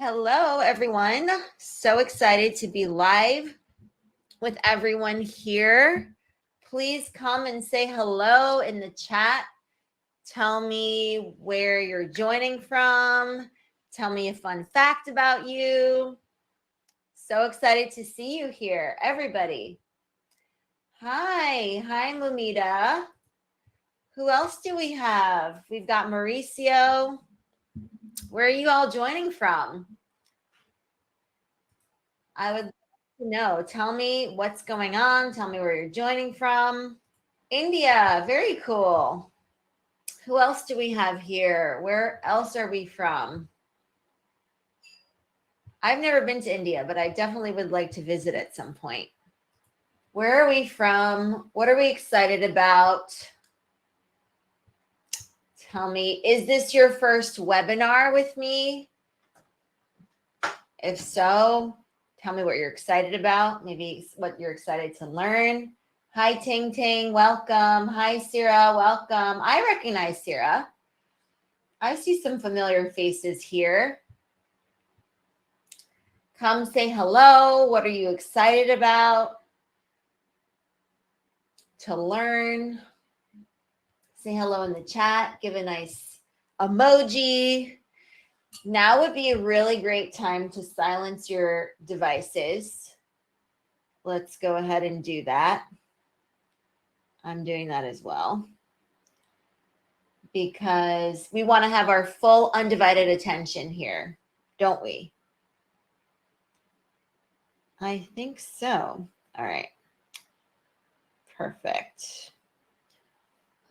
Hello, everyone. So excited to be live with everyone here. Please come and say hello in the chat. Tell me where you're joining from. Tell me a fun fact about you. So excited to see you here, everybody. Hi, Mumita. Who else do we have? We've got Mauricio. Where are you all joining from? I would love to know. Tell me what's going on. Tell me where you're joining from. India, very cool. Who else do we have here? Where else are we from? I've never been to India, but I definitely would like to visit at some point. Where are we from? What are we excited about? Tell me, is this your first webinar with me? If so, tell me what you're excited about, maybe what you're excited to learn. Hi, Ting Ting, welcome. Hi, Sira, welcome. I recognize Sira. I see some familiar faces here. Come say hello. What are you excited about to learn? Say hello in the chat. Give a nice emoji. Now would be a really great time to silence your devices. Let's go ahead and do that. I'm doing that as well because we want to have our full undivided attention here, don't we? I think so. All right. Perfect.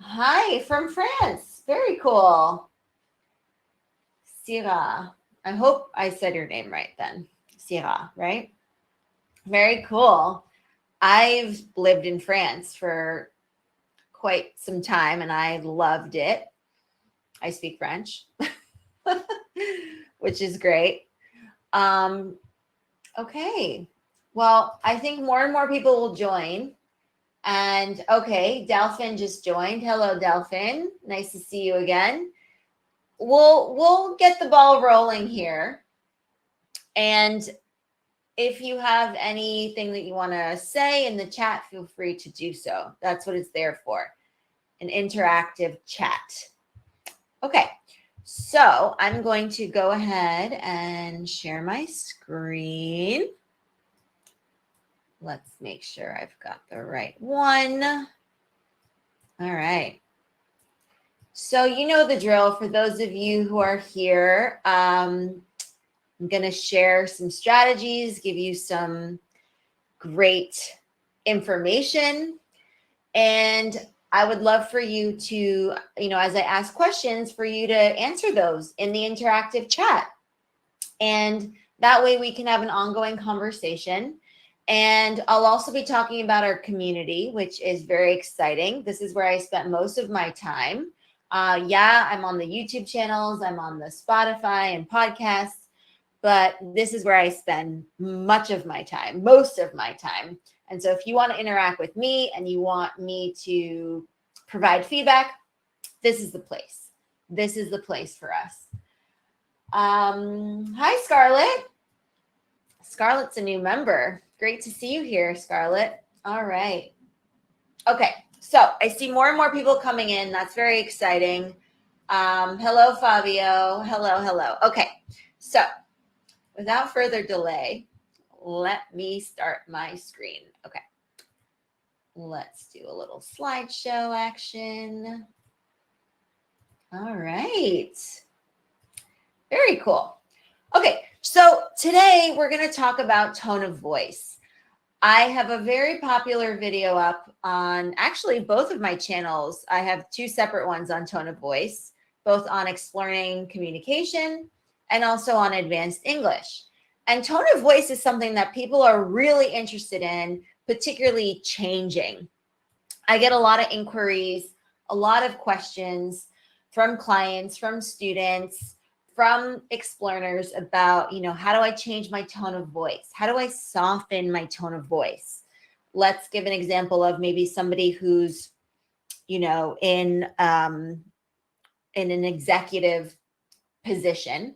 Hi from France. Very cool. Sira. I hope I said your name right then. Sira, right? Very cool. I've lived in France for quite some time and I loved it. I speak French, which is great. Okay. Well, I think more and more people will join. And okay, Delphin just joined. Hello, Delphin. Nice to see you again. We'll get the ball rolling here. And if you have anything that you want to say in the chat, feel free to do so. That's what it's there for, an interactive chat. Okay, so I'm going to go ahead and share my screen. Let's make sure I've got the right one. All right. So you know the drill. For those of you who are here, I'm going to share some strategies, give you some great information. And I would love for you to, as I ask questions, for you to answer those in the interactive chat. And that way we can have an ongoing conversation. And I'll also be talking about our community, which is very exciting. This is where I spent most of my time. Yeah, I'm on the YouTube channels, I'm on the Spotify and podcasts, but this is where I spend much of my time, most of my time. And so if you want to interact with me and you want me to provide feedback, this is the place. This is the place for us. Hi, Scarlett. Scarlett's a new member. Great to see you here, Scarlett. All right. Okay. So I see more and more people coming in. That's very exciting. Hello, Fabio. Hello. Okay. So without further delay, let me start my screen. Okay. Let's do a little slideshow action. All right. Very cool. Okay. So today we're going to talk about tone of voice. I have a very popular video up on actually both of my channels. I have two separate ones on tone of voice, both on exploring communication and also on advanced English. And tone of voice is something that people are really interested in, particularly changing. I get a lot of inquiries, a lot of questions from clients, from students, from explorers about, how do I change my tone of voice? How do I soften my tone of voice? Let's give an example of maybe somebody who's, in an executive position,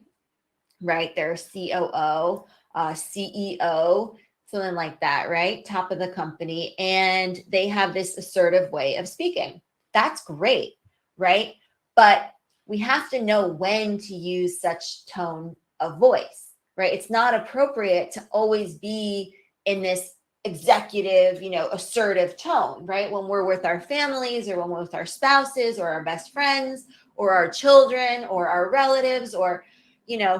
right? They're COO, CEO, something like that, right? Top of the company. And they have this assertive way of speaking. That's great, right? But we have to know when to use such tone of voice, right? It's not appropriate to always be in this executive, assertive tone, right? When we're with our families or when we're with our spouses or our best friends or our children or our relatives or,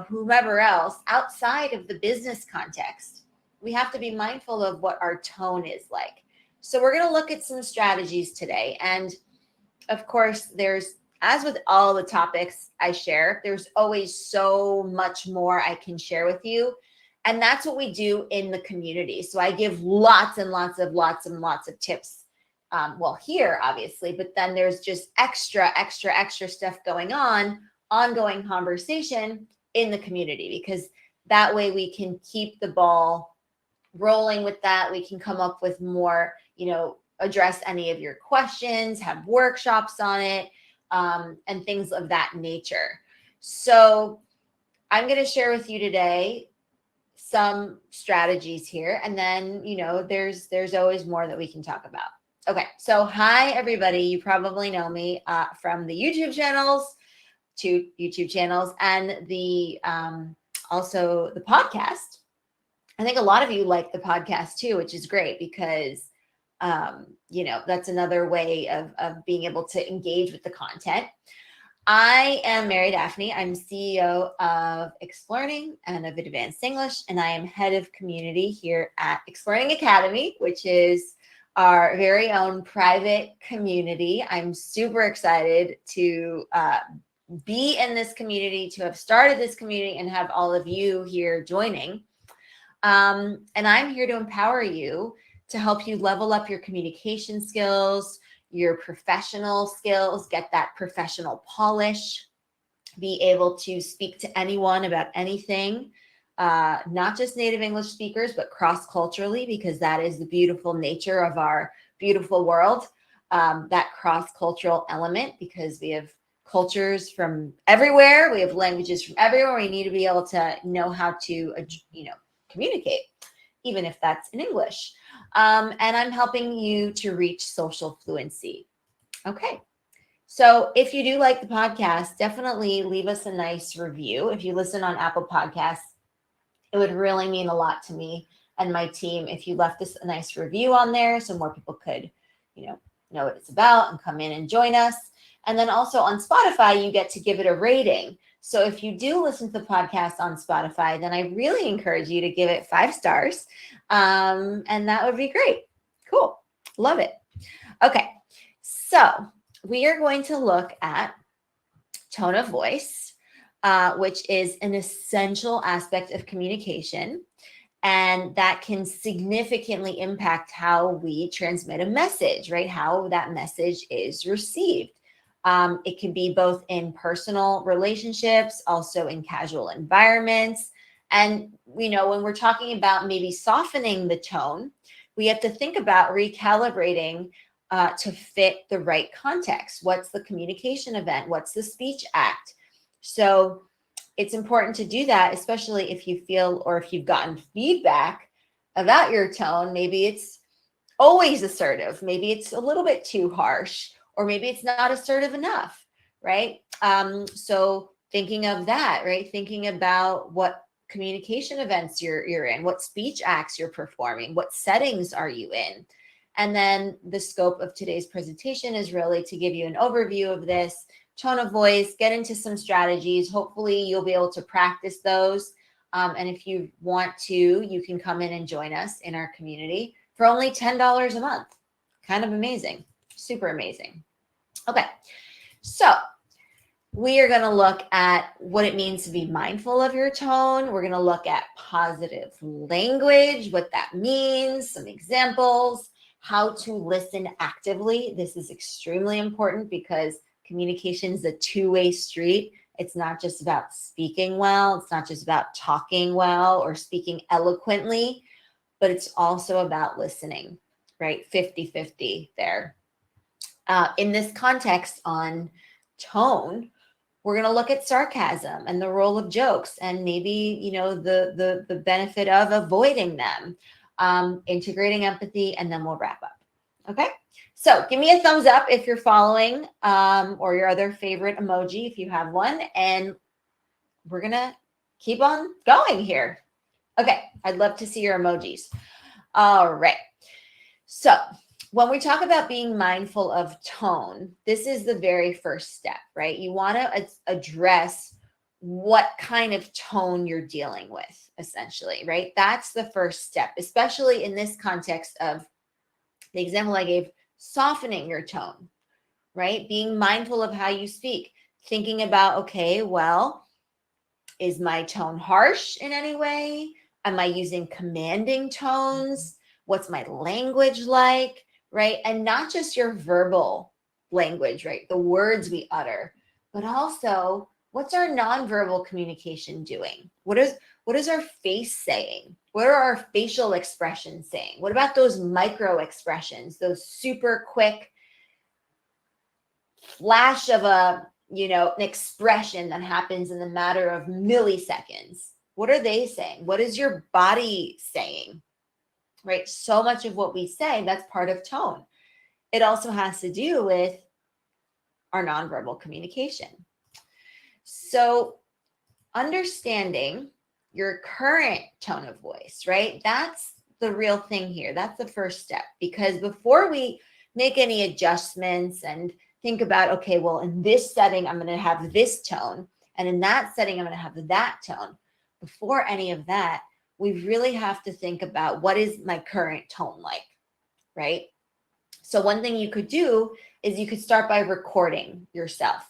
whomever else outside of the business context, we have to be mindful of what our tone is like. So we're going to look at some strategies today. And of course, as with all the topics I share, there's always so much more I can share with you. And that's what we do in the community. So I give lots and lots of tips. Here, obviously, but then there's just extra stuff going on, ongoing conversation in the community, because that way we can keep the ball rolling with that. We can come up with more, address any of your questions, have workshops on it, and things of that nature. So I'm going to share with you today some strategies here. And then, there's always more that we can talk about. Okay. So hi, everybody. You probably know me from the YouTube channels, and the also the podcast. I think a lot of you like the podcast too, which is great because that's another way of being able to engage with the content. I am Mary Daphne. I'm CEO of Explearning and of Advanced English, and I am head of community here at Explearning Academy, which is our very own private community. I'm super excited to be in this community, to have started this community and have all of you here joining. And I'm here to empower you, to help you level up your communication skills, your professional skills, get that professional polish, be able to speak to anyone about anything, not just native English speakers, but cross-culturally, because that is the beautiful nature of our beautiful world, that cross-cultural element, because we have cultures from everywhere. We have languages from everywhere. We need to be able to know how to, communicate, even if that's in English. And I'm helping you to reach social fluency. Okay. So if you do like the podcast, definitely leave us a nice review. If you listen on Apple Podcasts, it would really mean a lot to me and my team if you left us a nice review on there so more people could, know what it's about and come in and join us. And then also on Spotify, you get to give it a rating. So if you do listen to the podcast on Spotify, then I really encourage you to give it 5 stars. And that would be great. Cool. Love it. Okay. So we are going to look at tone of voice, which is an essential aspect of communication. And that can significantly impact how we transmit a message, right? How that message is received. It can be both in personal relationships, also in casual environments. And, when we're talking about maybe softening the tone, we have to think about recalibrating to fit the right context. What's the communication event? What's the speech act? So it's important to do that, especially if you feel or if you've gotten feedback about your tone. Maybe it's always assertive. Maybe it's a little bit too harsh, or maybe it's not assertive enough, right? So thinking of that, right? Thinking about what communication events you're in, what speech acts you're performing, what settings are you in? And then the scope of today's presentation is really to give you an overview of this tone of voice, get into some strategies. Hopefully you'll be able to practice those. And if you want to, you can come in and join us in our community for only $10 a month. Kind of amazing. Super amazing. Okay. So we are going to look at what it means to be mindful of your tone. We're going to look at positive language, what that means, some examples, how to listen actively. This is extremely important because communication is a two-way street. It's not just about speaking well. It's not just about talking well or speaking eloquently, but it's also about listening, right? 50-50 there. In this context on tone, We're going to look at sarcasm and the role of jokes and maybe, the benefit of avoiding them, integrating empathy, and then we'll wrap up. Okay. So give me a thumbs up if you're following, or your other favorite emoji if you have one. And we're going to keep on going here. Okay. I'd love to see your emojis. All right. So when we talk about being mindful of tone, this is the very first step, right? You want to address what kind of tone you're dealing with, essentially, right? That's the first step, especially in this context of the example I gave, softening your tone, right? Being mindful of how you speak, thinking about, okay, well, is my tone harsh in any way? Am I using commanding tones? What's my language like? Right? And not just your verbal language, right? The words we utter, but also what's our nonverbal communication doing? What is our face saying? What are our facial expressions saying? What about those micro expressions, those super quick flash of an expression that happens in the matter of milliseconds? What are they saying? What is your body saying? Right? So much of what we say, that's part of tone. It also has to do with our nonverbal communication. So understanding your current tone of voice, right? That's the real thing here. That's the first step, because before we make any adjustments and think about, okay, well, in this setting, I'm going to have this tone, and in that setting, I'm going to have that tone. Before any of that, we really have to think about, what is my current tone like, right? So one thing you could do is you could start by recording yourself,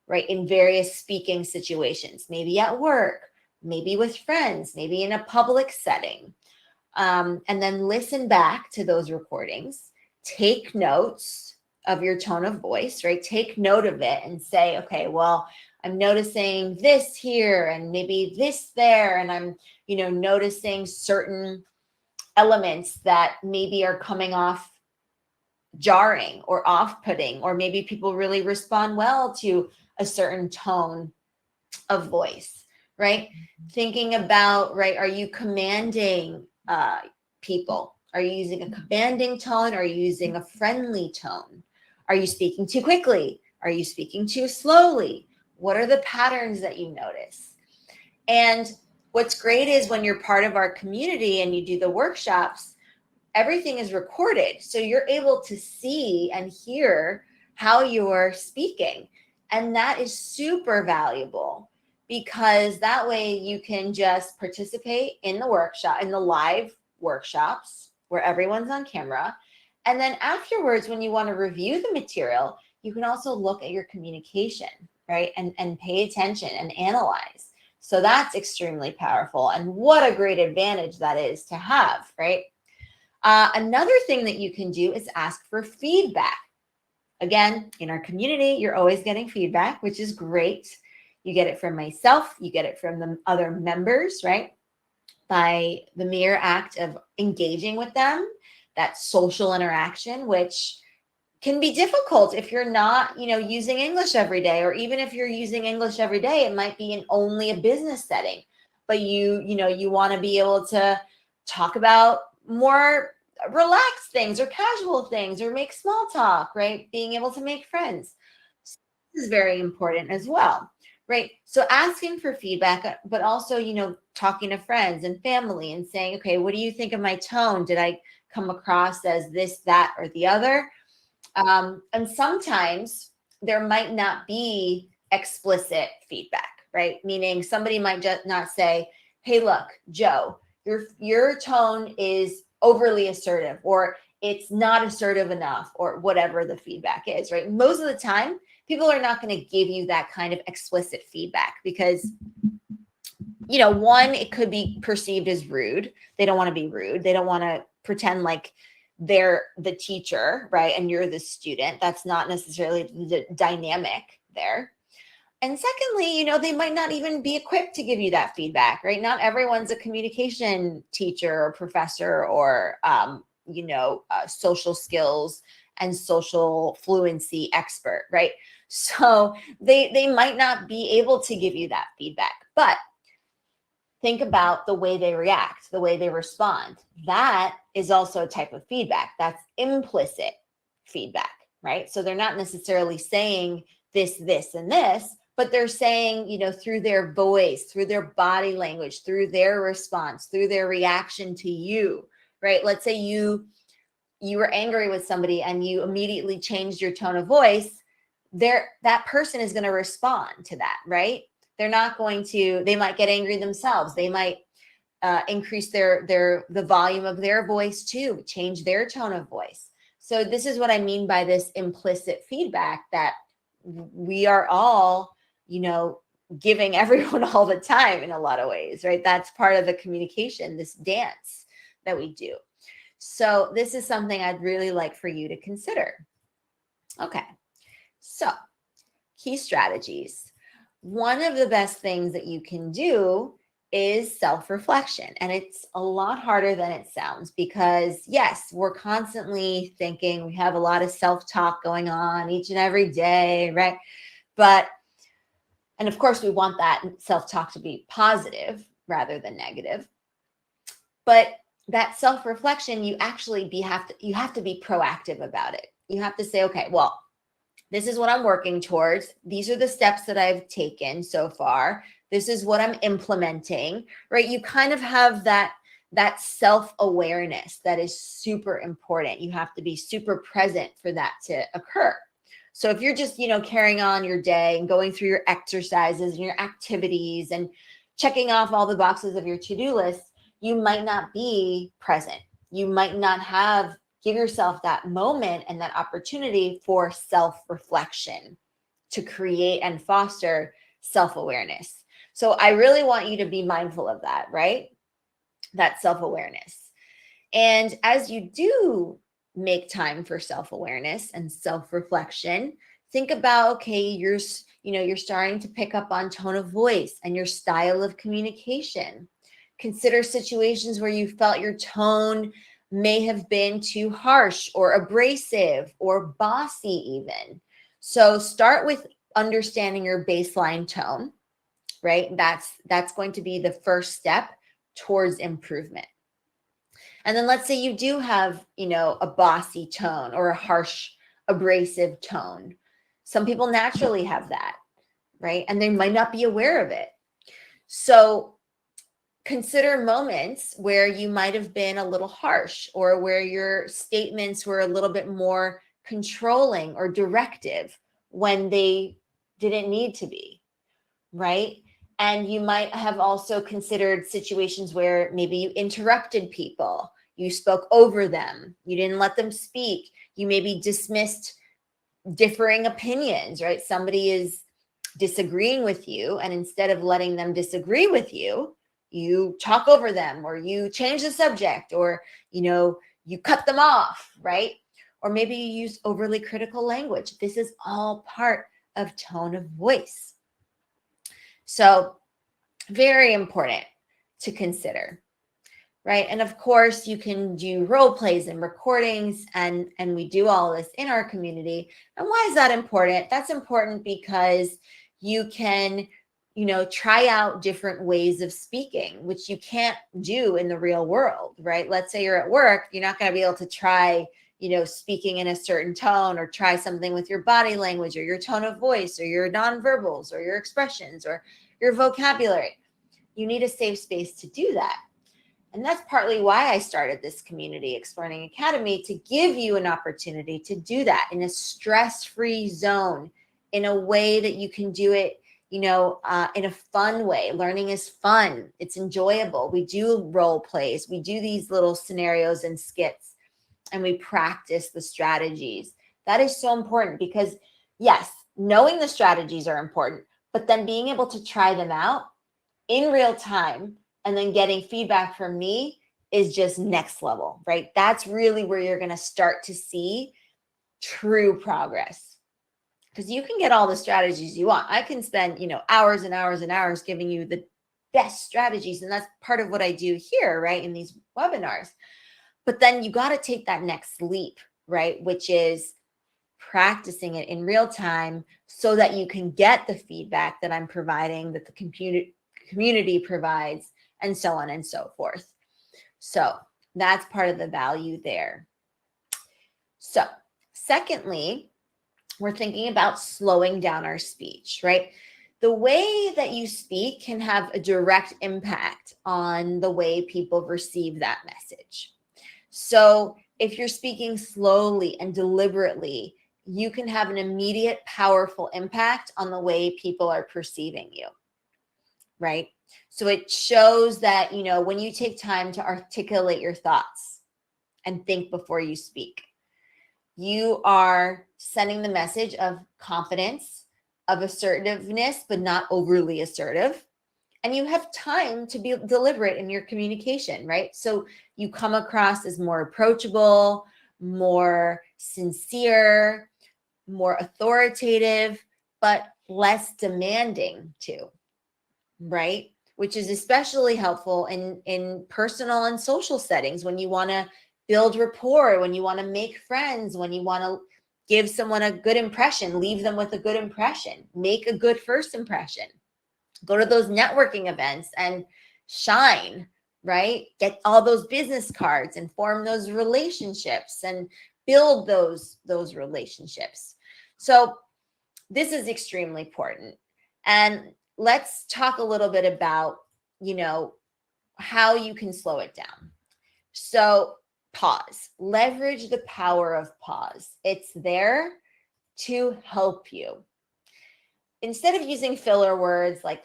right, in various speaking situations, maybe at work, maybe with friends, maybe in a public setting, and then listen back to those recordings. Take notes of your tone of voice, right? Take note of it and say, okay, well, I'm noticing this here and maybe this there, and I'm, noticing certain elements that maybe are coming off jarring or off-putting, or maybe people really respond well to a certain tone of voice, right? Thinking about, right, are you commanding people? Are you using a commanding tone? Are you using a friendly tone? Are you speaking too quickly? Are you speaking too slowly? What are the patterns that you notice? And what's great is when you're part of our community and you do the workshops, everything is recorded. So you're able to see and hear how you're speaking. And that is super valuable, because that way you can just participate in the workshop, in the live workshops where everyone's on camera. And then afterwards, when you want to review the material, you can also look at your communication, right? And pay attention and analyze. So that's extremely powerful. And what a great advantage that is to have, right? Another thing that you can do is ask for feedback. Again, in our community, you're always getting feedback, which is great. You get it from myself, you get it from the other members, right? By the mere act of engaging with them, that social interaction, which can be difficult if you're not, using English every day, or even if you're using English every day, it might be in only a business setting, but you want to be able to talk about more relaxed things or casual things, or make small talk, right? Being able to make friends. So this is very important as well, right? So asking for feedback, but also, talking to friends and family and saying, okay, what do you think of my tone? Did I come across as this, that, or the other? And sometimes there might not be explicit feedback, right? Meaning somebody might just not say, hey, look, Joe, your tone is overly assertive, or it's not assertive enough, or whatever the feedback is, right? Most of the time, people are not going to give you that kind of explicit feedback because, one, it could be perceived as rude. They don't want to be rude. They don't want to pretend like they're the teacher, right? And you're the student. That's not necessarily the dynamic there. And secondly, they might not even be equipped to give you that feedback, right? Not everyone's a communication teacher or professor or, social skills and social fluency expert, right? So they might not be able to give you that feedback, but think about the way they react, the way they respond. That is also a type of feedback. That's implicit feedback, right? So they're not necessarily saying this, and this, but they're saying, through their voice, through their body language, through their response, through their reaction to you, right? Let's say you were angry with somebody and you immediately changed your tone of voice. That person is going to respond to that, right? They're not going to, they might get angry themselves. They might increase the volume of their voice too, change their tone of voice. So this is what I mean by this implicit feedback, that we are all, giving everyone all the time in a lot of ways, right? That's part of the communication, this dance that we do. So this is something I'd really like for you to consider. Okay, so key strategies. One of the best things that you can do is self-reflection. And it's a lot harder than it sounds, because yes, we're constantly thinking, we have a lot of self-talk going on each and every day, right? And of course we want that self-talk to be positive rather than negative. But that self-reflection, you have to be proactive about it. You have to say, okay, well, this is what I'm working towards. These are the steps that I've taken so far. This is what I'm implementing, right? You kind of have that self-awareness that is super important. You have to be super present for that to occur. So if you're just, carrying on your day and going through your exercises and your activities and checking off all the boxes of your to-do list, you might not be present. You might not give yourself that moment and that opportunity for self-reflection to create and foster self-awareness. So I really want you to be mindful of that, right? That self-awareness. And as you do make time for self-awareness and self-reflection, think about, okay, you're starting to pick up on tone of voice and your style of communication. Consider situations where you felt your tone may have been too harsh or abrasive or bossy even. So start with understanding your baseline tone, right? That's going to be the first step towards improvement. And then let's say you do have, a bossy tone or a harsh, abrasive tone. Some people naturally have that, right? And they might not be aware of it. So consider moments where you might have been a little harsh, or where your statements were a little bit more controlling or directive when they didn't need to be, right? And you might have also considered situations where maybe you interrupted people, you spoke over them, you didn't let them speak, you maybe dismissed differing opinions, right? Somebody is disagreeing with you, and instead of letting them disagree with you, you talk over them, or you change the subject, or, you cut them off, right? Or maybe you use overly critical language. This is all part of tone of voice. So very important to consider, right? And of course, you can do role plays and recordings, and we do all this in our community. And why is that important? That's important because you can, try out different ways of speaking, which you can't do in the real world, right? Let's say you're at work, you're not going to be able to try, speaking in a certain tone, or try something with your body language or your tone of voice or your nonverbals or your expressions or your vocabulary. You need a safe space to do that. And that's partly why I started this Community Exploring Academy, to give you an opportunity to do that in a stress-free zone, in a way that you can do it, in a fun way. Learning is fun. It's enjoyable. We do role plays. We do these little scenarios and skits, and we practice the strategies. That is so important, because yes, knowing the strategies are important, but then being able to try them out in real time and then getting feedback from me is just next level, right? That's really where you're going to start to see true progress. Because you can get all the strategies you want. I can spend, hours and hours and hours giving you the best strategies. And that's part of what I do here, right, in these webinars. But then you got to take that next leap, right, which is practicing it in real time so that you can get the feedback that I'm providing, that the community provides, and so on and so forth. So that's part of the value there. So secondly, we're thinking about slowing down our speech, right? The way that you speak can have a direct impact on the way people receive that message. So if you're speaking slowly and deliberately, you can have an immediate, powerful impact on the way people are perceiving you, right? So it shows that, when you take time to articulate your thoughts and think before you speak, you are sending the message of confidence, of assertiveness, but not overly assertive. And you have time to be deliberate in your communication, right? So you come across as more approachable, more sincere, more authoritative, but less demanding too, right? Which is especially helpful in personal and social settings when you want to build rapport, when you want to make friends, when you want to give someone a good impression, leave them with a good impression, make a good first impression. Go to those networking events and shine, right? Get all those business cards and form those relationships and build those relationships. So this is extremely important. And let's talk a little bit about, how you can slow it down. So pause, leverage the power of pause. It's there to help you. Instead of using filler words like,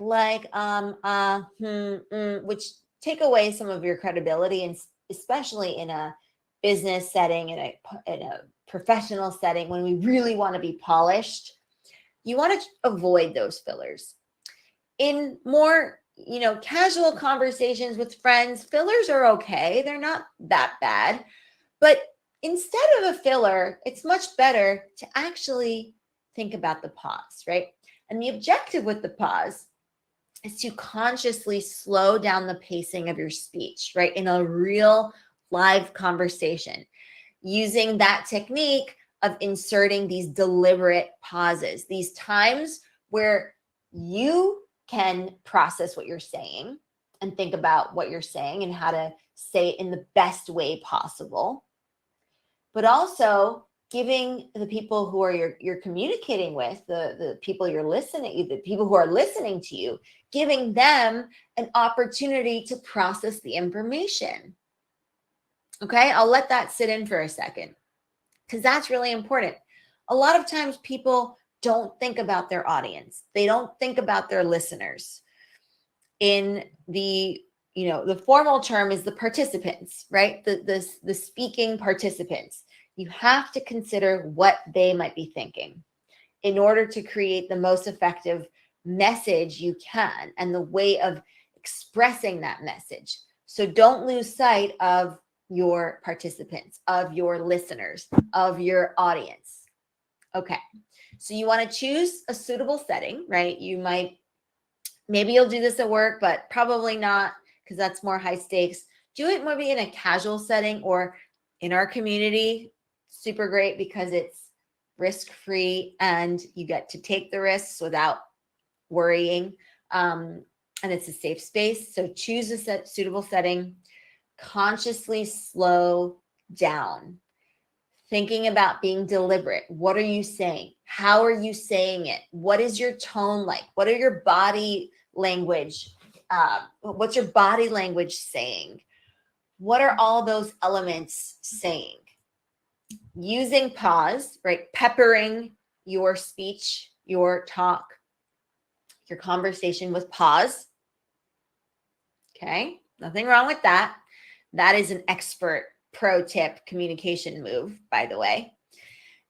which take away some of your credibility, and especially in a business setting, in a professional setting, when we really want to be polished, you want to avoid those fillers. In more, casual conversations with friends, fillers are okay. They're not that bad. But instead of a filler, it's much better to actually think about the pause, right? And the objective with the pause is to consciously slow down the pacing of your speech, right? In a real live conversation, using that technique of inserting these deliberate pauses, these times where you can process what you're saying and think about what you're saying and how to say it in the best way possible, but also giving the people who are you're communicating with, the people you're listening, the people who are listening to you, giving them an opportunity to process the information. Okay, I'll let that sit in for a second because that's really important. A lot of times people don't think about their audience. They don't think about their listeners. In the formal term is the participants, right? The speaking participants. You have to consider what they might be thinking in order to create the most effective message you can and the way of expressing that message. So don't lose sight of your participants, of your listeners, of your audience. Okay. So you want to choose a suitable setting, right? Maybe you'll do this at work, but probably not because that's more high stakes. Do it maybe in a casual setting or in our community. Super great because it's risk-free and you get to take the risks without worrying. And it's a safe space. So choose a suitable setting. Consciously slow down. Thinking about being deliberate. What are you saying? How are you saying it? What is your tone like? What are your body language? What's your body language saying? What are all those elements saying? Using pause, right? Peppering your speech, your talk, your conversation with pause. Okay, nothing wrong with that. That is an expert pro tip communication move, by the way.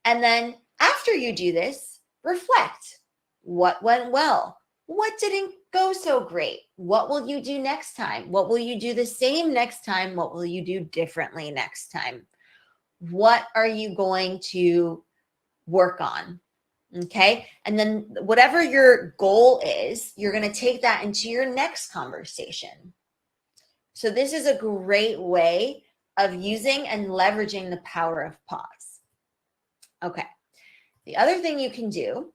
And then after you do this, reflect. What went well? What didn't go so great? What will you do next time? What will you do the same next time? What will you do differently next time? What are you going to work on? Okay. And then whatever your goal is, you're going to take that into your next conversation. So this is a great way of using and leveraging the power of pause. Okay. The other thing you can do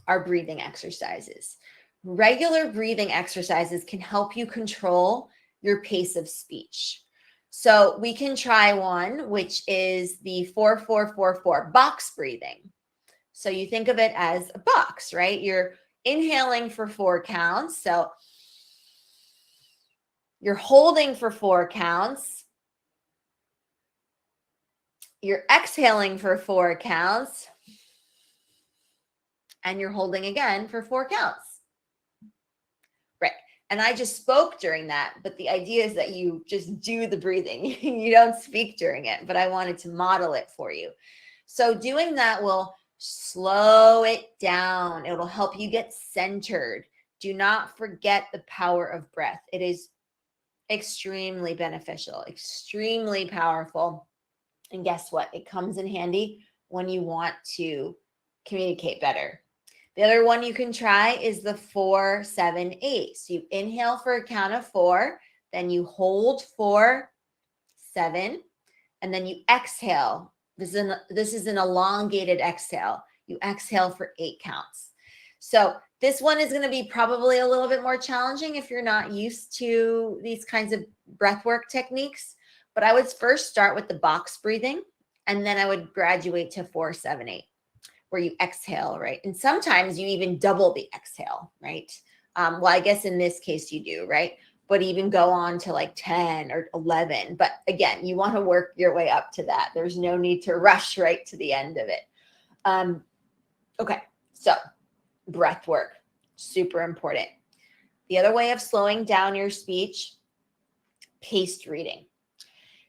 are breathing exercises. Regular breathing exercises can help you control your pace of speech. So we can try one, which is the 4-4-4-4 box breathing. So you think of it as a box, right? You're inhaling for 4 counts. So you're holding for 4 counts. You're exhaling for 4 counts. And you're holding again for 4 counts. Right. And I just spoke during that, but the idea is that you just do the breathing. You don't speak during it, but I wanted to model it for you. So doing that will slow it down. It'll help you get centered. Do not forget the power of breath. It is extremely beneficial, extremely powerful. And guess what? It comes in handy when you want to communicate better. The other one you can try is the 4-7-8. So you inhale for a count of 4, then you hold for 7, and then you exhale. This is an elongated exhale. You exhale for 8 counts. So this one is going to be probably a little bit more challenging if you're not used to these kinds of breathwork techniques. But I would first start with the box breathing, and then I would graduate to 4-7-8, where you exhale, right? And sometimes you even double the exhale, right? Well, I guess in this case you do, right? But even go on to like 10 or 11. But again, you want to work your way up to that. There's no need to rush right to the end of it. Okay, so breath work, super important. The other way of slowing down your speech, paced reading.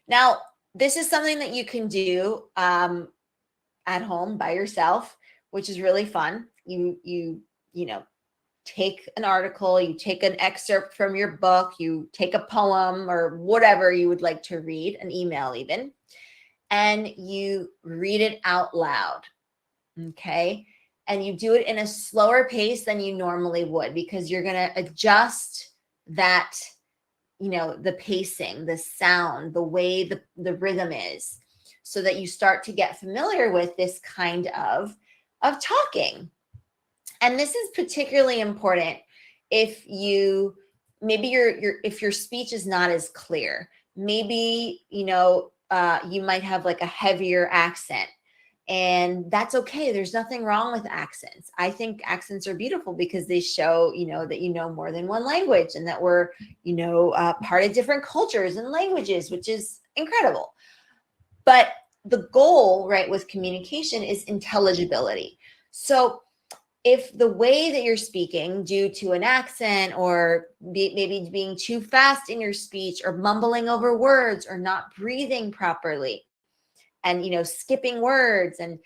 Now, this is something that you can do at home by yourself, which is really fun. You know, take an article, you take an excerpt from your book, you take a poem or whatever you would like to read, an email even, and you read it out loud. Okay. And you do it in a slower pace than you normally would, because you're going to adjust that, you know, the pacing, the sound, the way the rhythm is, so that you start to get familiar with this kind of talking. And this is particularly important if you, maybe if your speech is not as clear. Maybe, you know, you might have like a heavier accent, and that's okay. There's nothing wrong with accents. I think accents are beautiful because they show, you know, that you know more than one language, and that we're, you know, part of different cultures and languages, which is incredible. But the goal, right, with communication is intelligibility. So if the way that you're speaking, due to an accent or maybe being too fast in your speech or mumbling over words or not breathing properly and, you know, skipping words, and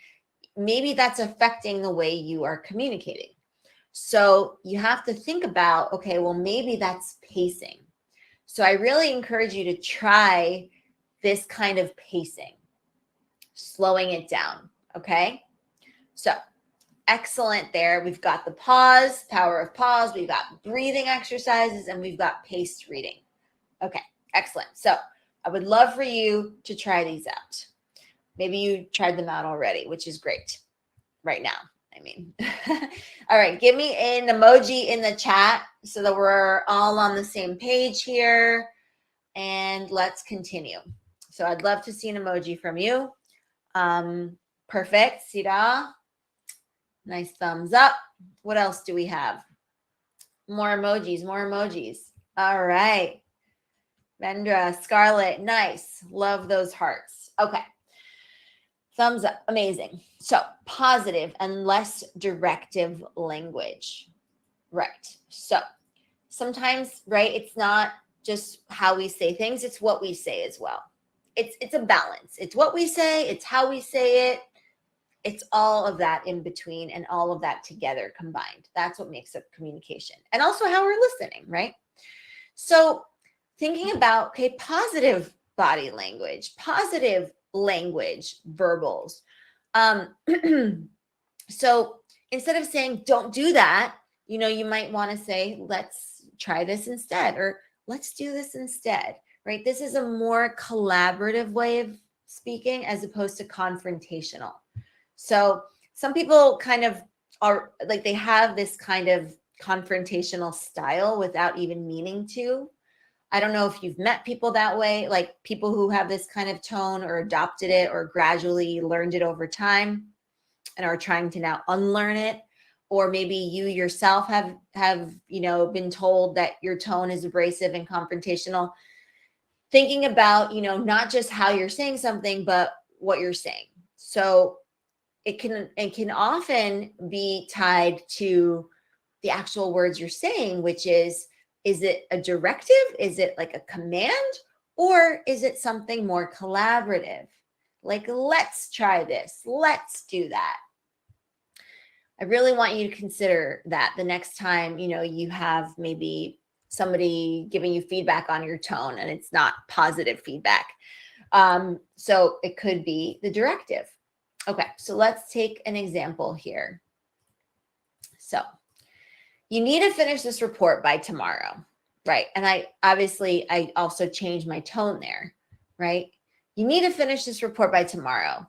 maybe that's affecting the way you are communicating. So you have to think about, okay, well, maybe that's pacing. So I really encourage you to try this kind of pacing, slowing it down. Okay. So excellent there. We've got the pause, power of pause. We've got breathing exercises, and we've got paced reading. Okay. Excellent. So I would love for you to try these out. Maybe you tried them out already, which is great right now. I mean, all right. Give me an emoji in the chat so that we're all on the same page here, and let's continue. So I'd love to see an emoji from you. Perfect. Sira. Nice thumbs up. What else do we have? More emojis, more emojis. All right. Vendra, Scarlett, nice. Love those hearts. Okay. Thumbs up. Amazing. So positive and less directive language. Right. So sometimes, right, it's not just how we say things, it's what we say as well. It's a balance. It's what we say, it's how we say it. It's all of that in between, and all of that together combined. That's what makes up communication. And also how we're listening, right? So thinking about, okay, positive body language, positive language, verbals. So instead of saying, don't do that, you know, you might want to say, let's try this instead, or let's do this instead, right? This is a more collaborative way of speaking as opposed to confrontational. So some people kind of are like, they have this kind of confrontational style without even meaning to. I don't know if you've met people that way, like people who have this kind of tone or adopted it or gradually learned it over time and are trying to now unlearn it. Or maybe you yourself have been told that your tone is abrasive and confrontational. Thinking about, not just how you're saying something, but what you're saying. So it can often be tied to the actual words you're saying, which is it a directive? Is it like a command? Or is it something more collaborative? Like, let's try this. Let's do that. I really want you to consider that the next time, you have maybe somebody giving you feedback on your tone and it's not positive feedback. So it could be the directive. Okay, so let's take an example here. So you need to finish this report by tomorrow, right? And I also changed my tone there, right? You need to finish this report by tomorrow.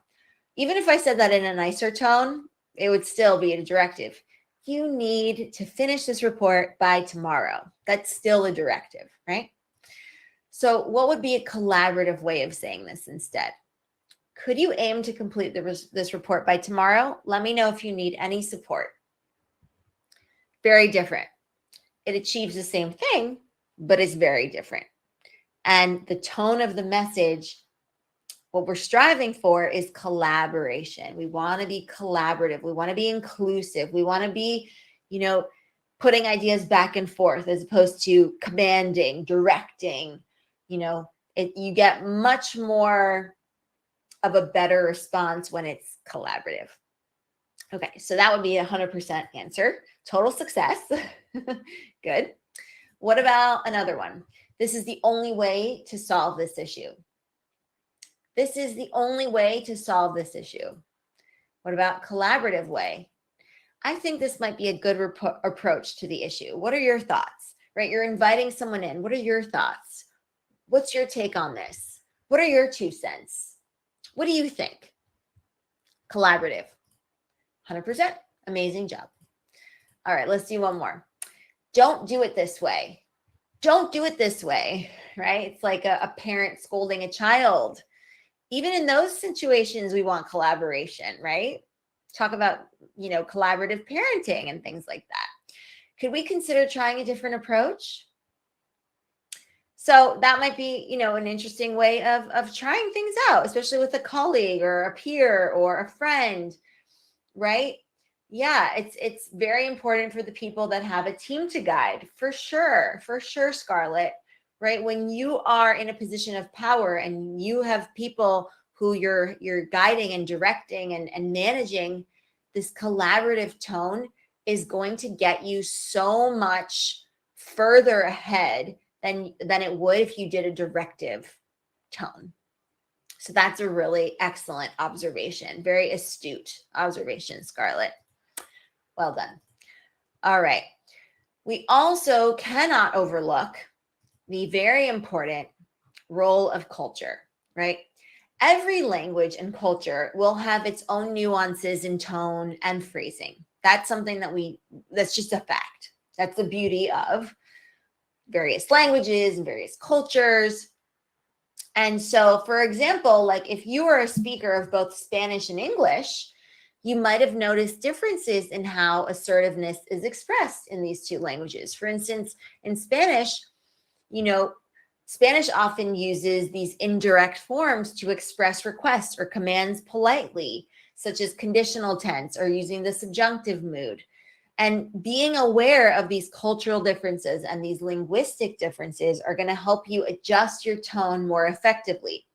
Even if I said that in a nicer tone, it would still be a directive. You need to finish this report by tomorrow. That's still a directive, right? So what would be a collaborative way of saying this instead? Could you aim to complete this report by tomorrow? Let me know if you need any support. Very different. It achieves the same thing, but it's very different. And the tone of the message, what we're striving for is collaboration. We want to be collaborative. We want to be inclusive. We want to be, putting ideas back and forth as opposed to commanding, directing. You get much more of a better response when it's collaborative. Okay, so that would be 100% answer. Total success. Good. What about another one? This is the only way to solve this issue. This is the only way to solve this issue. What about collaborative way? I think this might be a good approach to the issue. What are your thoughts? Right? You're inviting someone in. What are your thoughts? What's your take on this? What are your 2 cents? What do you think? Collaborative. 100%. Amazing job. All right, let's do one more. Don't do it this way. Don't do it this way, right? It's like a parent scolding a child. Even in those situations, we want collaboration, right? Talk about, collaborative parenting and things like that. Could we consider trying a different approach? So that might be, an interesting way of trying things out, especially with a colleague or a peer or a friend, right? Yeah, it's very important for the people that have a team to guide, for sure, Scarlett, right? When you are in a position of power and you have people who you're guiding and directing and managing, this collaborative tone is going to get you so much further ahead than it would if you did a directive tone. So that's a really excellent observation. Very astute observation, Scarlett. Well done. All right. We also cannot overlook the very important role of culture, right? Every language and culture will have its own nuances in tone and phrasing. That's something that's just a fact. That's the beauty of various languages and various cultures. And so, for example, like if you are a speaker of both Spanish and English, you might have noticed differences in how assertiveness is expressed in these 2 languages. For instance, in Spanish, Spanish often uses these indirect forms to express requests or commands politely, such as conditional tense or using the subjunctive mood. And being aware of these cultural differences and these linguistic differences are going to help you adjust your tone more effectively,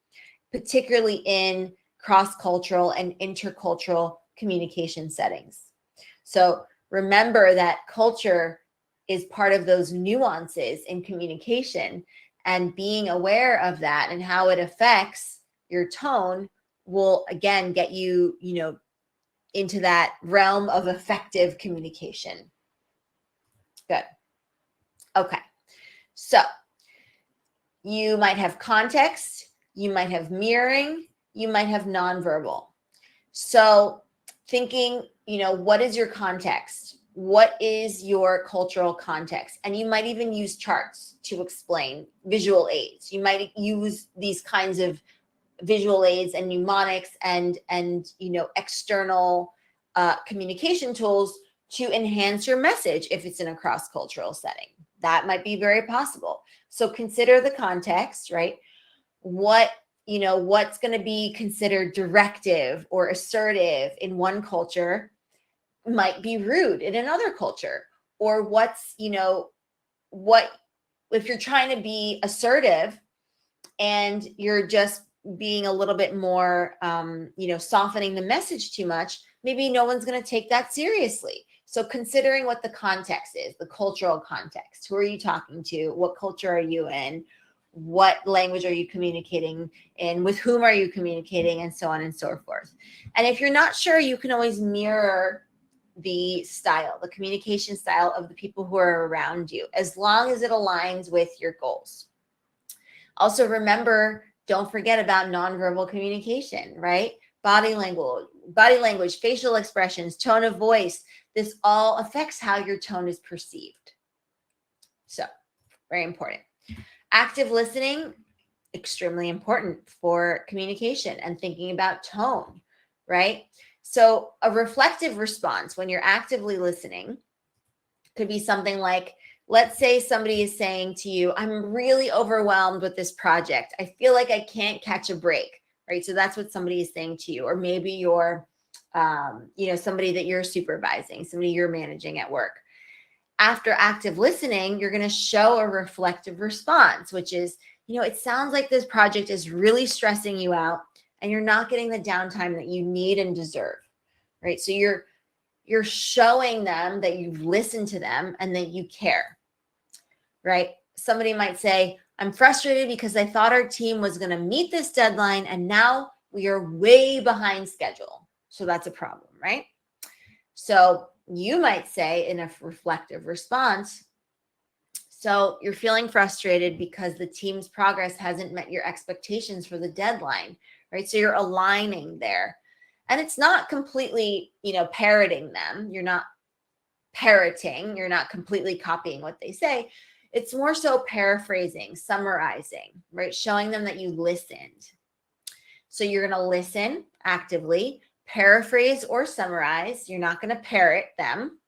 particularly in cross-cultural and intercultural communication settings. So remember that culture is part of those nuances in communication, and being aware of that and how it affects your tone will again get you, into that realm of effective communication. Good. Okay. So you might have context, you might have mirroring, you might have nonverbal. So thinking, what is your context? What is your cultural context? And you might even use charts to explain visual aids. You might use these kinds of visual aids and mnemonics and external communication tools to enhance your message if it's in a cross-cultural setting. That might be very possible. So consider the context, right? What's going to be considered directive or assertive in one culture might be rude in another culture. Or what if you're trying to be assertive and you're just being a little bit more, softening the message too much, maybe no one's going to take that seriously. So considering what the context is, the cultural context, who are you talking to? What culture are you in? What language are you communicating in? With whom are you communicating? And so on and so forth. And if you're not sure, you can always mirror the communication style of the people who are around you, as long as it aligns with your goals. Also remember, don't forget about nonverbal communication, right? Body language, facial expressions, tone of voice. This all affects how your tone is perceived. So, very important. Active listening, extremely important for communication and thinking about tone, right? So a reflective response when you're actively listening could be something like, let's say somebody is saying to you, I'm really overwhelmed with this project. I feel like I can't catch a break, right? So that's what somebody is saying to you. Or maybe you're, somebody that you're supervising, somebody you're managing at work. After active listening, you're going to show a reflective response, which is, it sounds like this project is really stressing you out and you're not getting the downtime that you need and deserve, right? So you're showing them that you've listened to them and that you care, right? Somebody might say, I'm frustrated because I thought our team was going to meet this deadline and now we are way behind schedule. So that's a problem, right? So you might say in a reflective response, so you're feeling frustrated because the team's progress hasn't met your expectations for the deadline, right? So you're aligning there. And it's not completely, parroting them. You're not parroting. You're not completely copying what they say. It's more so paraphrasing, summarizing, right? Showing them that you listened. So you're going to listen actively, paraphrase or summarize. You're not going to parrot them,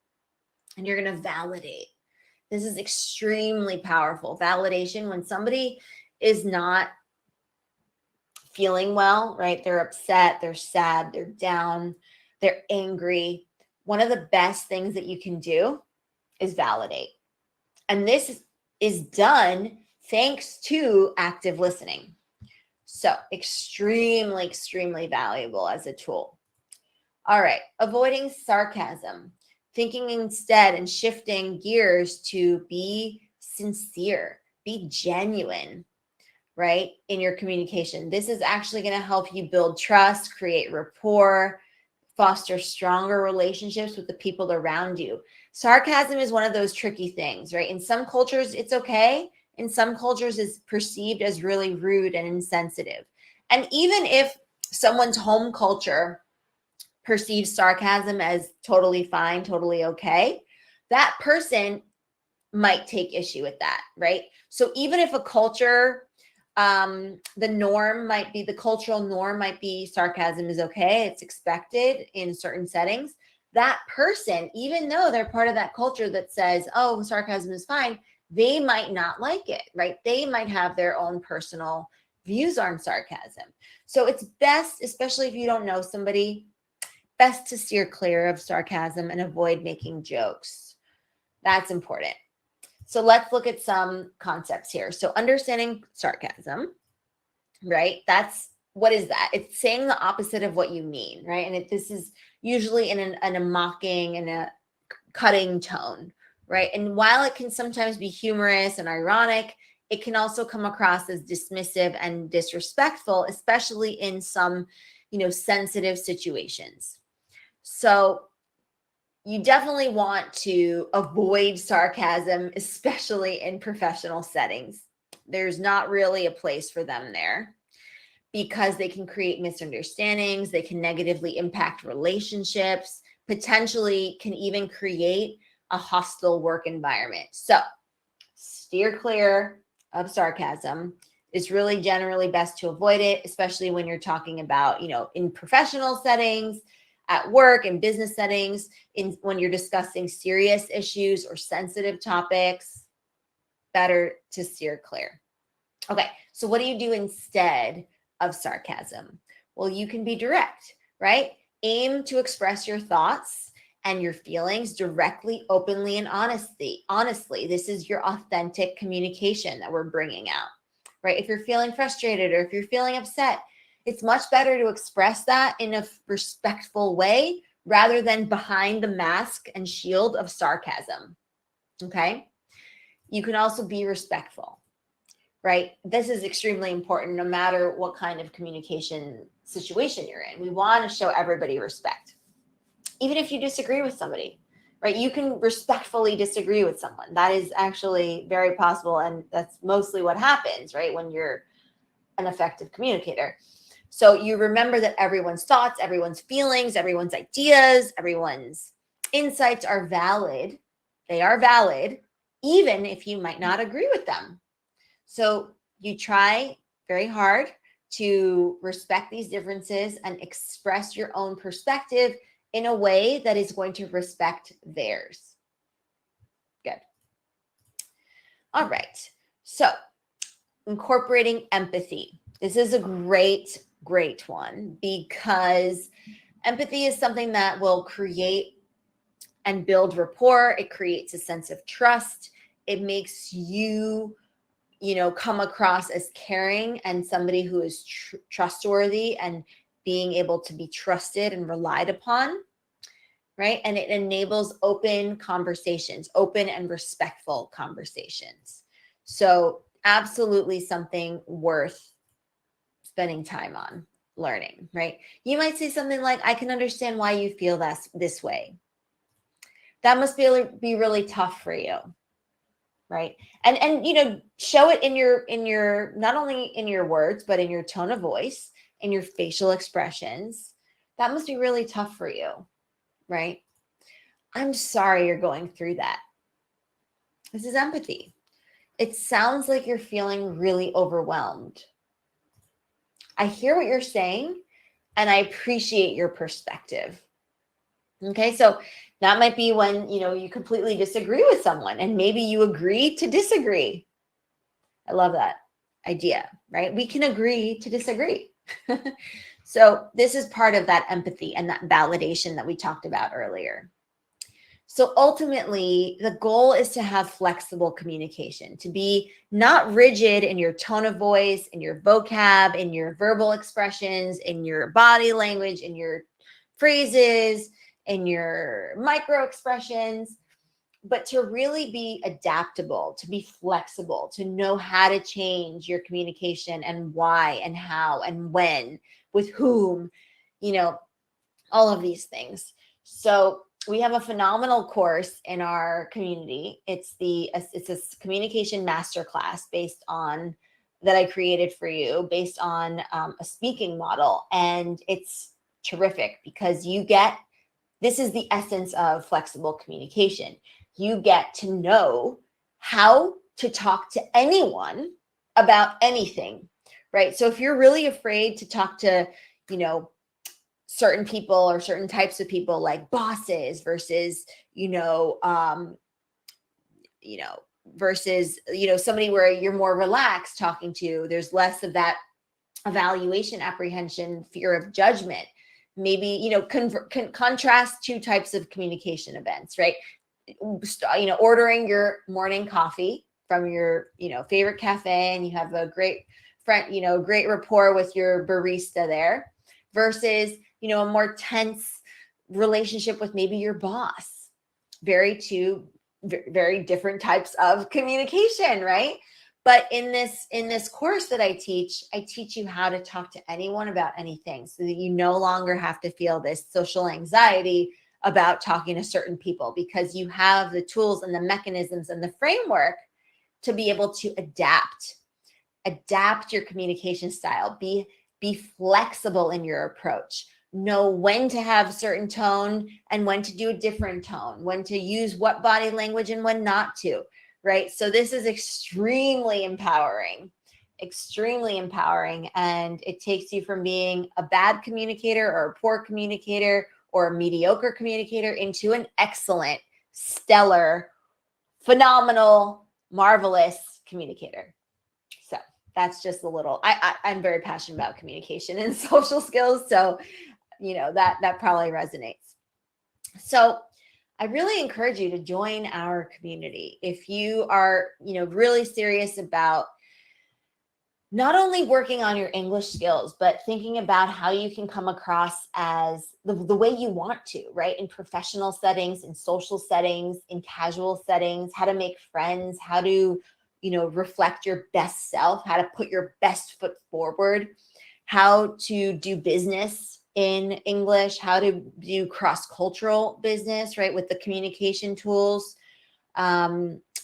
and you're going to validate. This is extremely powerful. Validation, when somebody is not feeling well, right? They're upset, they're sad, they're down, they're angry. One of the best things that you can do is validate. And this is done thanks to active listening. So extremely, extremely valuable as a tool. All right, avoiding sarcasm, thinking instead and shifting gears to be sincere, be genuine, right, in your communication. This is actually going to help you build trust, create rapport, foster stronger relationships with the people around you. Sarcasm is one of those tricky things, right? In some cultures, it's okay. In some cultures, it's perceived as really rude and insensitive. And even if someone's home culture perceives sarcasm as totally fine, totally okay, that person might take issue with that, right? So even if a culture, the cultural norm might be sarcasm is okay, it's expected in certain settings, that person, even though they're part of that culture that says, oh, sarcasm is fine, they might not like it, right? They might have their own personal views on sarcasm. So it's best, especially if you don't know somebody, best to steer clear of sarcasm and avoid making jokes. That's important. So let's look at some concepts here. So understanding sarcasm, right? What is that? It's saying the opposite of what you mean, right? And this is usually in a mocking and a cutting tone, right? And while it can sometimes be humorous and ironic, it can also come across as dismissive and disrespectful, especially in some, sensitive situations. So you definitely want to avoid sarcasm, especially in professional settings. There's not really a place for them there. because they can create misunderstandings, they can negatively impact relationships, potentially can even create a hostile work environment. So steer clear of sarcasm. It's really generally best to avoid it, especially when you're talking about, in professional settings, at work, in business settings, when you're discussing serious issues or sensitive topics. Better to steer clear. Okay, so what do you do instead of sarcasm? Well, you can be direct, right? Aim to express your thoughts and your feelings directly, openly, and honestly. This is your authentic communication that we're bringing out, right? If you're feeling frustrated or if you're feeling upset, it's much better to express that in a respectful way rather than behind the mask and shield of sarcasm, okay? You can also be respectful, right? This is extremely important no matter what kind of communication situation you're in. We want to show everybody respect. Even if you disagree with somebody, right? You can respectfully disagree with someone. That is actually very possible. And that's mostly what happens, right? When you're an effective communicator. So you remember that everyone's thoughts, everyone's feelings, everyone's ideas, everyone's insights are valid. They are valid, even if you might not agree with them. So you try very hard to respect these differences and express your own perspective in a way that is going to respect theirs. Good. All right. So incorporating empathy. This is a great one because empathy is something that will create and build rapport. It creates a sense of trust. It makes you come across as caring and somebody who is trustworthy and being able to be trusted and relied upon, right? And it enables open conversations, open and respectful conversations. So absolutely something worth spending time on learning, right? You might say something like, I can understand why you feel this way. That must be really tough for you. Right. And show it in your, not only in your words, but in your tone of voice, in your facial expressions. That must be really tough for you. Right. I'm sorry you're going through that. This is empathy. It sounds like you're feeling really overwhelmed. I hear what you're saying and I appreciate your perspective. Okay, so that might be when, you completely disagree with someone and maybe you agree to disagree. I love that idea, right? We can agree to disagree. So this is part of that empathy and that validation that we talked about earlier. So ultimately, the goal is to have flexible communication, to be not rigid in your tone of voice, in your vocab, in your verbal expressions, in your body language, in your phrases, in your micro expressions, but to really be adaptable, to be flexible, to know how to change your communication and why and how and when, with whom, all of these things. So we have a phenomenal course in our community. It's a communication masterclass that I created for you based on a speaking model. And it's terrific because this is the essence of flexible communication. You get to know how to talk to anyone about anything, right? So if you're really afraid to talk to, certain people or certain types of people like bosses versus, somebody where you're more relaxed talking to, there's less of that evaluation, apprehension, fear of judgment. Maybe, contrast two types of communication events, right? Ordering your morning coffee from your, favorite cafe and you have a great friend, great rapport with your barista there versus, a more tense relationship with maybe your boss. Very different types of communication, right? But in this course that I teach you how to talk to anyone about anything so that you no longer have to feel this social anxiety about talking to certain people because you have the tools and the mechanisms and the framework to be able to adapt your communication style, be Be flexible in your approach. Know when to have certain tone and when to do a different tone, when to use what body language and when not to, right? So this is extremely empowering, and it takes you from being a bad communicator or a poor communicator or a mediocre communicator into an excellent, stellar, phenomenal, marvelous communicator. So that's just a little, I'm very passionate about communication and social skills. So, that probably resonates. So I really encourage you to join our community. If you are, really serious about not only working on your English skills, but thinking about how you can come across as the way you want to, right? In professional settings, in social settings, in casual settings, how to make friends, how to, reflect your best self, how to put your best foot forward, how to do business in English, how to do cross-cultural business, right? With the communication tools.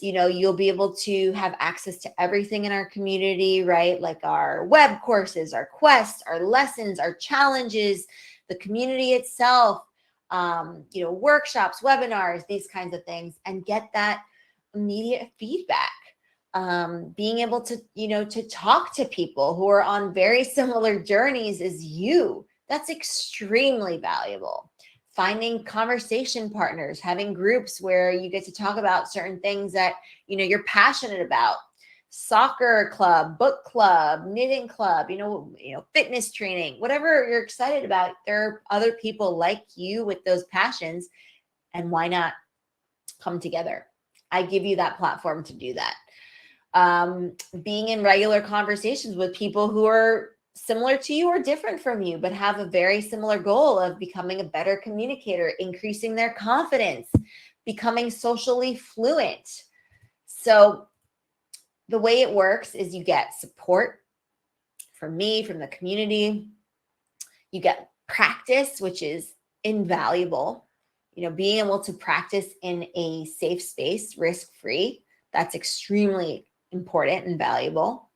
You'll be able to have access to everything in our community, right? Like our web courses, our quests, our lessons, our challenges, the community itself, workshops, webinars, these kinds of things, and get that immediate feedback. Being able to, to talk to people who are on very similar journeys as you, that's extremely valuable. Finding conversation partners, having groups where you get to talk about certain things that, you're passionate about. Soccer club, book club, knitting club, fitness training, whatever you're excited about. There are other people like you with those passions, and why not come together? I give you that platform to do that. Being in regular conversations with people who are similar to you or different from you, but have a very similar goal of becoming a better communicator, increasing their confidence, becoming socially fluent. So the way it works is you get support from me, from the community. You get practice, which is invaluable. Being able to practice in a safe space, risk-free, that's extremely important and valuable.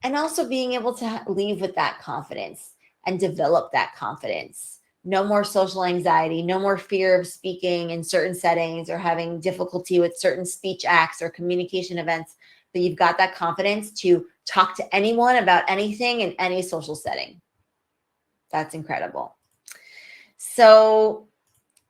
And also being able to leave with that confidence and develop that confidence. No more social anxiety, no more fear of speaking in certain settings or having difficulty with certain speech acts or communication events, but you've got that confidence to talk to anyone about anything in any social setting. That's incredible. So,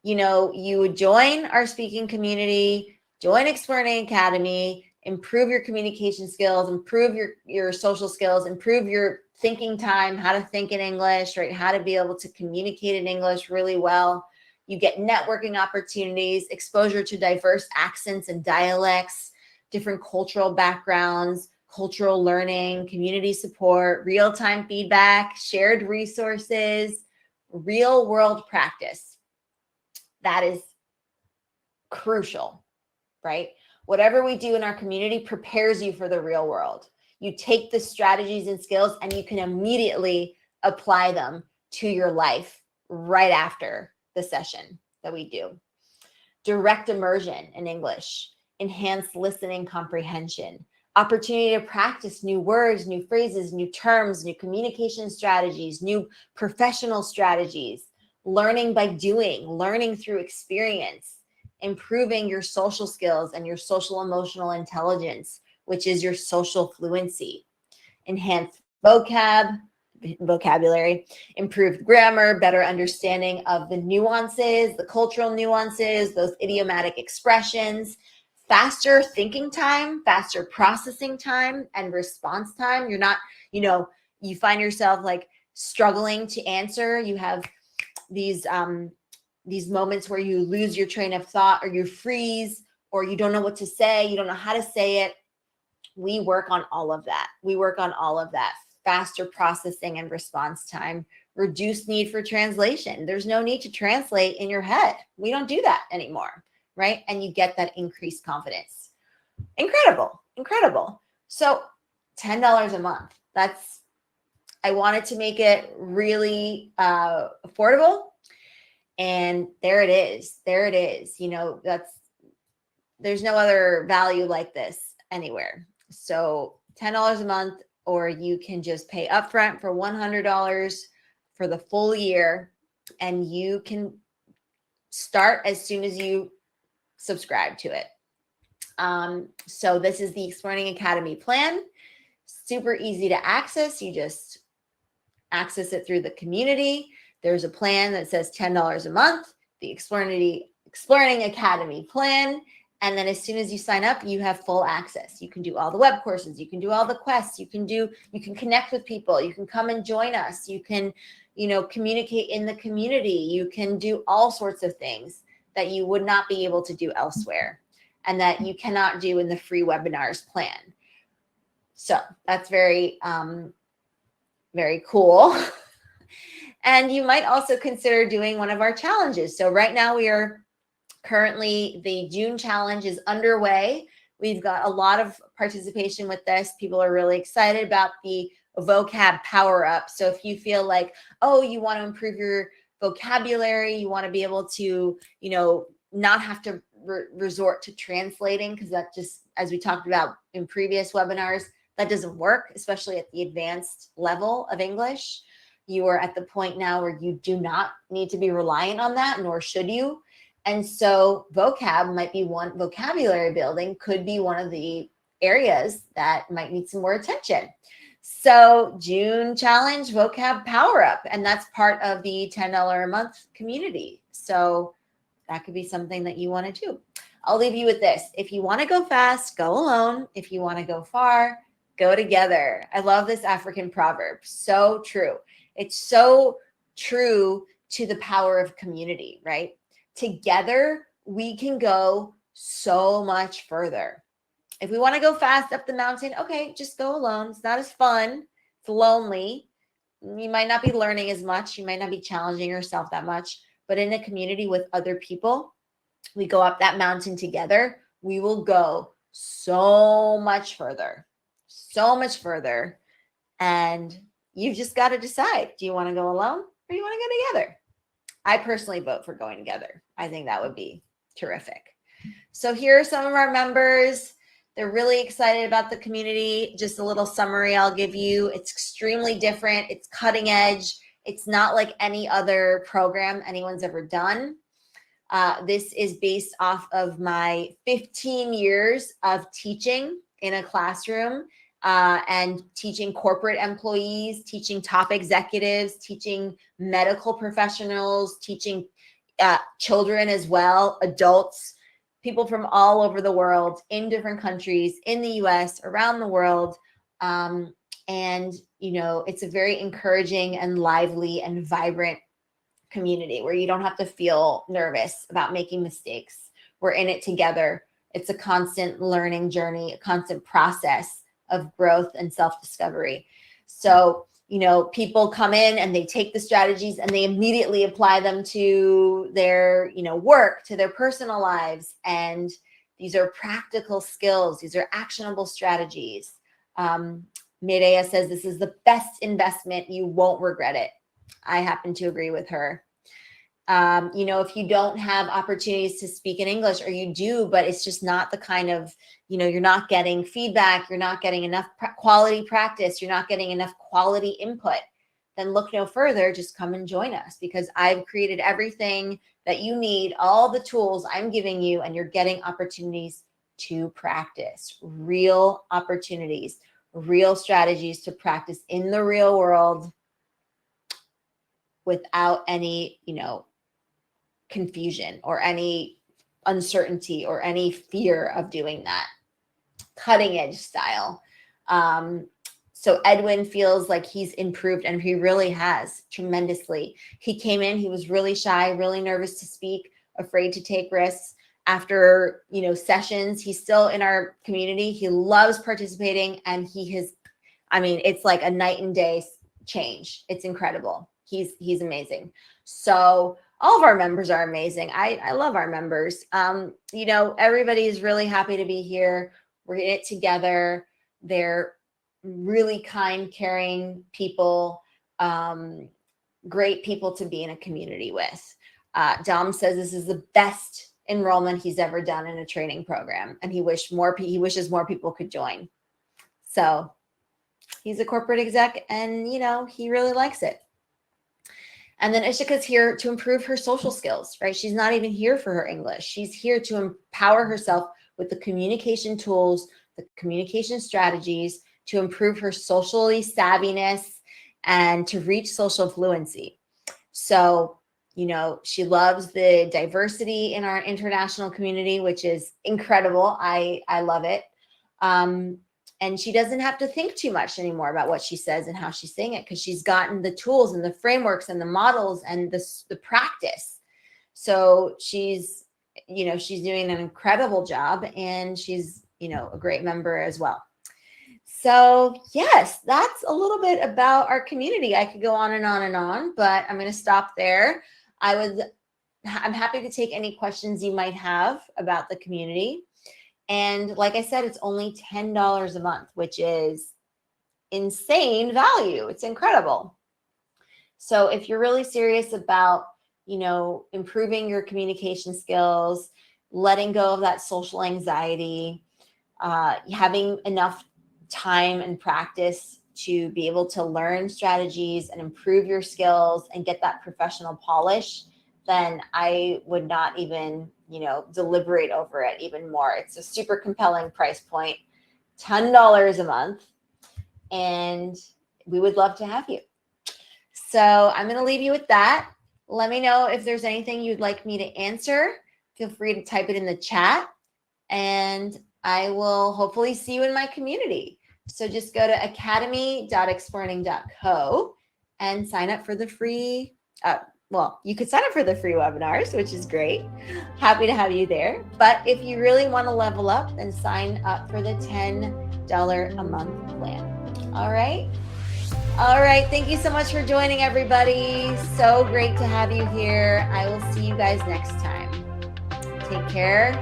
you would join our speaking community, join Exploring Academy, improve your communication skills, improve your social skills, improve your thinking time, how to think in English, right? How to be able to communicate in English really well. You get networking opportunities, exposure to diverse accents and dialects, different cultural backgrounds, cultural learning, community support, real-time feedback, shared resources, real-world practice. That is crucial, right? Whatever we do in our community prepares you for the real world. You take the strategies and skills and you can immediately apply them to your life right after the session that we do. Direct immersion in English, enhanced listening comprehension, opportunity to practice new words, new phrases, new terms, new communication strategies, new professional strategies, learning by doing, learning through experience, improving your social skills and your social emotional intelligence, which is your social fluency, enhanced vocabulary, improved grammar, better understanding of the nuances, the cultural nuances, those idiomatic expressions, faster thinking time, faster processing time and response time. You're not, you find yourself like struggling to answer. You have these moments where you lose your train of thought or you freeze or you don't know what to say. You don't know how to say it. We work on all of that. Faster processing and response time, reduced need for translation. There's no need to translate in your head. We don't do that anymore, right? And you get that increased confidence. Incredible. So $10 a month. I wanted to make it really affordable. And there it is. There's no other value like this anywhere. So $10 a month, or you can just pay upfront for $100 for the full year, and you can start as soon as you subscribe to it. So this is the Exploring Academy plan. Super easy to access. You just access it through the community. There's a plan that says $10 a month, the Exploring Academy plan. And then as soon as you sign up, you have full access. You can do all the web courses. You can do all the quests. You can connect with people. You can come and join us. You can, communicate in the community. You can do all sorts of things that you would not be able to do elsewhere and that you cannot do in the free webinars plan. So that's very, very cool. And you might also consider doing one of our challenges. So right now currently the June challenge is underway. We've got a lot of participation with this. People are really excited about the vocab power up. So if you feel like, oh, you want to improve your vocabulary, you want to be able to, not have to resort to translating, because that just, as we talked about in previous webinars, that doesn't work, especially at the advanced level of English. You are at the point now where you do not need to be reliant on that, nor should you. And so vocabulary building could be one of the areas that might need some more attention. So June challenge, vocab power up, and that's part of the $10 a month community. So that could be something that you want to do. I'll leave you with this. If you want to go fast, go alone. If you want to go far, go together. I love this African proverb. So true. It's so true to the power of community, right? Together, we can go so much further. If we want to go fast up the mountain, okay, just go alone. It's not as fun. It's lonely. You might not be learning as much. You might not be challenging yourself that much. But in a community with other people, we go up that mountain together, we will go so much further. And you've just got to decide, do you want to go alone or do you want to go together? I personally vote for going together. I think that would be terrific. So here are some of our members. They're really excited about the community. Just a little summary I'll give you. It's extremely different. It's cutting edge. It's not like any other program anyone's ever done. This is based off of my 15 years of teaching in a classroom and teaching corporate employees, teaching top executives, teaching medical professionals, teaching children as well, adults, people from all over the world, in different countries, in the US, around the world. And, it's a very encouraging and lively and vibrant community where you don't have to feel nervous about making mistakes. We're in it together. It's a constant learning journey, a constant process of growth and self-discovery. So, people come in and they take the strategies and they immediately apply them to their, work, to their personal lives. And these are practical skills. These are actionable strategies. Mireya says this is the best investment. You won't regret it. I happen to agree with her. If you don't have opportunities to speak in English, or you do, but it's just not the kind of, you're not getting feedback, you're not getting enough quality practice, you're not getting enough quality input, then look no further. Just come and join us, because I've created everything that you need, all the tools I'm giving you, and you're getting opportunities to practice, real opportunities, real strategies to practice in the real world without any, confusion or any uncertainty or any fear of doing that. Cutting edge style. So Edwin feels like he's improved, and he really has tremendously. He came in, he was really shy, really nervous to speak, afraid to take risks. After, sessions, he's still in our community. He loves participating, and it's like a night and day change. It's incredible. He's amazing. So all of our members are amazing. I love our members. Everybody is really happy to be here. We're in it together. They're really kind, caring people, great people to be in a community with. Dom says this is the best enrollment he's ever done in a training program, and he wishes more people could join. So He's a corporate exec and, you know, he really likes it. And then Ishika's here to improve her social skills, right? She's not even here for her English. She's here to empower herself with the communication tools, the communication strategies to improve her socially savviness and to reach social fluency. So, you know, she loves the diversity in our international community, which is incredible. I love it. And she doesn't have to think too much anymore about what she says and how she's saying it because she's gotten the tools and the frameworks and the models and the practice. So she's, you know, she's doing an incredible job and she's, you know, a great member as well. So yes, that's a little bit about our community. I could go on and on and on, but I'm going to stop there. I'm happy to take any questions you might have about the community. And like I said, it's only $10 a month, which is insane value. It's incredible. So if you're really serious about, you know, improving your communication skills, letting go of that social anxiety, having enough time and practice to be able to learn strategies and improve your skills and get that professional polish, then I would not even, you know, deliberate over it even more. It's a super compelling price point, $10 a month, and we would love to have you. So I'm going to leave you with that. Let me know if there's anything you'd like me to answer. Feel free to type it in the chat, and I will hopefully see you in my community. So just go to academy.explearning.co and sign up for the free, well, you could sign up for the free webinars, which is great. Happy to have you there. But if you really want to level up, then sign up for the $10 a month plan. All right. All right. Thank you so much for joining, everybody. So great to have you here. I will see you guys next time. Take care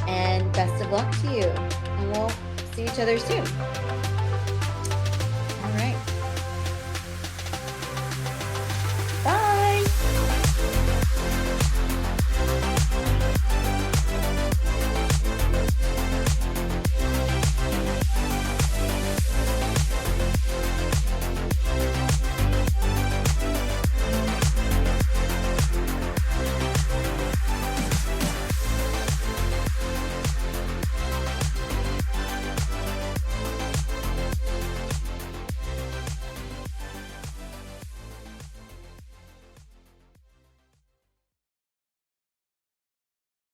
and best of luck to you. And we'll see each other soon.